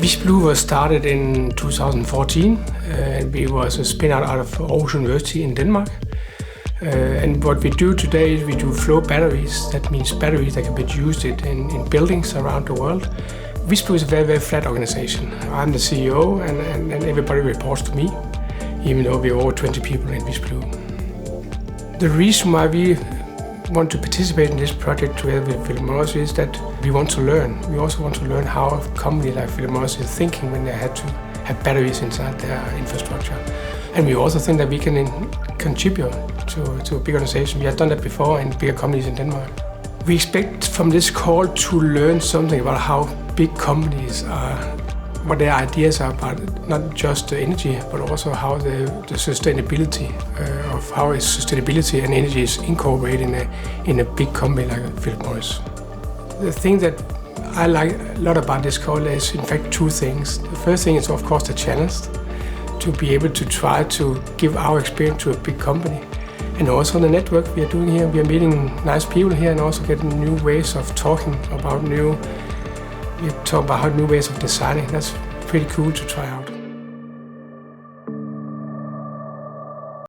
VisBlue was started in 2014 and we was a spin-out out of Aarhus University in Denmark. And what we do today is we do flow batteries. That means batteries that can be used in buildings around the world. VisBlue is a very, very flat organization. I'm the CEO and everybody reports to me, even though we're over 20 people in VisBlue. The reason why we want to participate in this project together with Philip Morris is that we want to learn. We also want to learn how a company like Philip Morris is thinking when they had to have batteries inside their infrastructure. And we also think that we can contribute to a big organization. We have done that before in bigger companies in Denmark. We expect from this call to learn something about how big companies are, what their ideas are about not just the energy, but also how the sustainability of how is sustainability and energy is incorporated in a big company like Philip Morris. The thing that I like a lot about this call is in fact two things. The first thing is of course the challenge to be able to try to give our experience to a big company. And also the network we are doing here, we are meeting nice people here and also getting new ways of talking about new ways of designing. That's pretty cool to try out.